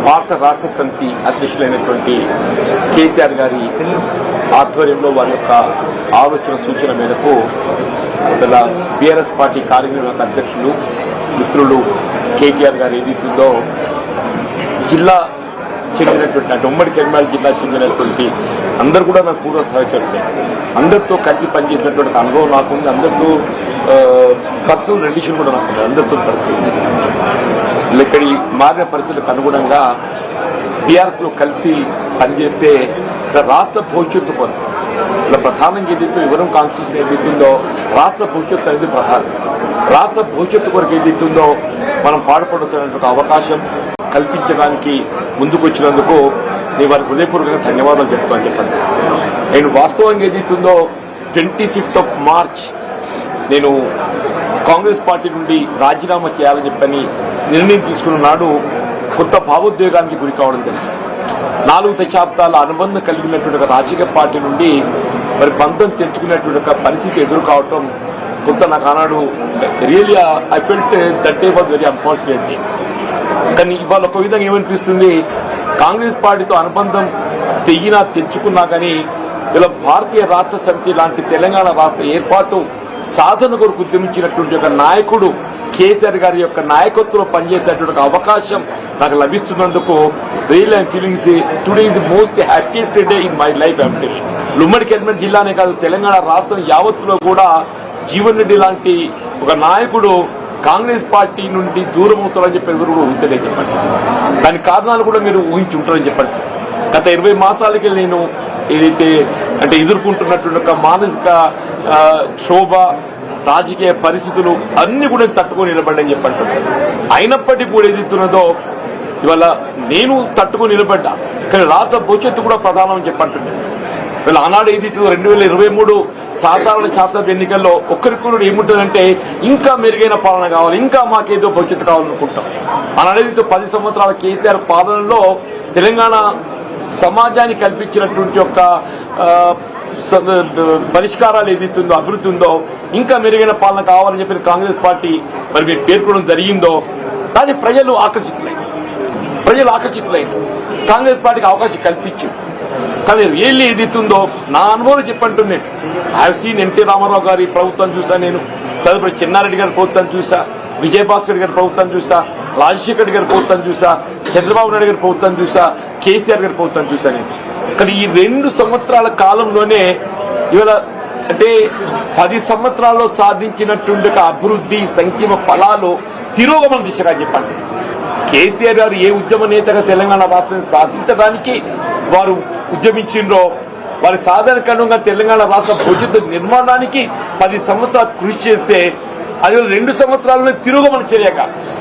భారత రాష్ట్ర సమితి అధ్యక్షులైనటువంటి కేసీఆర్ గారి ఆధ్వర్యంలో వారి యొక్క ఆలోచన సూచన మేరకు ఇలా బీఆర్ఎస్ పార్టీ కార్యనిర్వాహక అధ్యక్షులు మిత్రులు కేటీఆర్ గారు ఏదైతుందో జిల్లా చెందినటువంటి అంటే ఉమ్మడి కరీంనగర్ జిల్లా చెందినటువంటి అందరూ కూడా నాకు పూర్వ సహచరులే, అందరితో కలిసి పనిచేసినటువంటి అనుభవం నాకుంది. అందరితో పర్సనల్ రిలేషన్ కూడా నాకుంది. అందరితో ఇక్కడి మారిన పరిస్థితులకు అనుగుణంగా బీఆర్ఎస్లో కలిసి పనిచేస్తే రాష్ట్ర భవిష్యత్తు కొరకు ఇలా ప్రధానంగా ఏదైతే వివరం కాన్స్టిట్యూషన్ ఏదైతుందో రాష్ట్ర భవిష్యత్తు అనేది ప్రధానం. రాష్ట్ర భవిష్యత్తు కొరకు ఏదైతుందో మనం పాటుపడుతున్నటువంటి అవకాశం కల్పించడానికి ముందుకు వచ్చినందుకు నేను వారికి హృదయపూర్వకంగా ధన్యవాదాలు చెప్తాను చెప్పండి. నేను వాస్తవంగా ఏదైతుందో 25th March నేను కాంగ్రెస్ పార్టీ నుండి రాజీనామా చేయాలని చెప్పని నిర్ణయం తీసుకున్న నాడు కొత్త భావోద్వేగానికి గురి కావడం జరిగింది. 4 దశాబ్దాల అనుబంధం కలిగినటువంటి ఒక రాజకీయ పార్టీ నుండి మరి బంధం తెచ్చుకునేటువంటి ఒక పరిస్థితి ఎదురు కావటం కొంత నాకు ఆనాడు really I felt that day was very unfortunate. కానీ ఇవాళ ఒక విధంగా ఏమనిపిస్తుంది, కాంగ్రెస్ పార్టీతో అనుబంధం తెచ్చుకున్నా కానీ ఇలా భారతీయ రాష్ట్ర సమితి లాంటి తెలంగాణ రాష్ట్ర ఏర్పాటు సాధన కొరకు ఉద్యమించినటువంటి ఒక నాయకుడు కేసీఆర్ గారి యొక్క నాయకత్వంలో పనిచేసేటువంటి అవకాశం నాకు లభిస్తున్నందుకు real I'm feeling today is the most happiest day in my life. ఉమ్మడి కరీంనగర్ జిల్లానే కాదు తెలంగాణ రాష్ట్రం యావత్తులో కూడా జీవన్ రెడ్డి లాంటి ఒక నాయకుడు కాంగ్రెస్ పార్టీ నుండి దూరం అవుతారని చెప్పి ఎవరు కూడా ఊహించలేదు చెప్పండి. దాని కారణాలు కూడా మీరు ఊహించి ఉంటారని చెప్పండి. గత 20 మాసాలకి నేను ఏదైతే అంటే ఎదుర్కొంటున్నటువంటి ఒక మానసిక క్షోభ, రాజకీయ పరిస్థితులు అన్ని కూడా తట్టుకొని నిలబడ్డని చెప్పండి. అయినప్పటికీ కూడా ఏదైతున్నదో ఇవాళ నేను తట్టుకొని నిలబడ్డా, కానీ రాష్ట్ర భవిష్యత్తు కూడా ప్రధానం చెప్పండి. వీళ్ళ ఆనాడు ఏదైతే 2023 సాధారణ శాసనసభ ఎన్నికల్లో ఒక్కరికి ఏముంటుందంటే ఇంకా మెరుగైన పాలన కావాలి, ఇంకా మాకేదో భవిష్యత్తు కావాలనుకుంటాం. ఆనాడు ఏదైతే 10 సంవత్సరాల కేసీఆర్ పాలనలో తెలంగాణ సమాజానికి కల్పించినటువంటి యొక్క పరిష్కారాలు ఏదైతుందో అభివృద్ధి ఉందో ఇంకా మెరుగైన పాలన కావాలని చెప్పి కాంగ్రెస్ పార్టీ మరి మీరు పేర్కొనడం జరిగిందో దాన్ని ప్రజలు ఆకర్షితులైంది. కాంగ్రెస్ పార్టీకి అవకాశం కల్పించింది. కానీ రియల్లీ ఏదైతుందో నా అనుభవం చెప్పంటుంది. I have seen NT Rama Rao గారి ప్రభుత్వం చూసా, నేను తదుపరి చెన్నారెడ్డి గారి ప్రభుత్వం చూసా, విజయభాస్కర్ గారి ప్రభుత్వం చూసా, రాజశేఖర్ గారి ప్రభుత్వం చూసా, చంద్రబాబు నాయుడు గారి ప్రభుత్వం చూసా, కేసీఆర్ గారి ప్రభుత్వం చూసా. నేను కానీ ఈ 2 సంవత్సరాల కాలంలోనే ఇవాళ అంటే 10 సంవత్సరాల్లో సాధించినటువంటి అభివృద్ధి సంక్షేమ ఫలాలు తిరోగమన దిశగా చెప్పండి. కేసీఆర్ గారు ఏ ఉద్యమ నేతగా తెలంగాణ రాష్ట్రాన్ని సాధించడానికి వారు ఉద్యమించిండ్రో వారి సాధారణంగా తెలంగాణ రాష్ట్ర భవిష్యత్తు నిర్మాణానికి 10 సంవత్సరాలు కృషి చేస్తే అది 2 సంవత్సరాల్లో తిరోగమన చర్యగా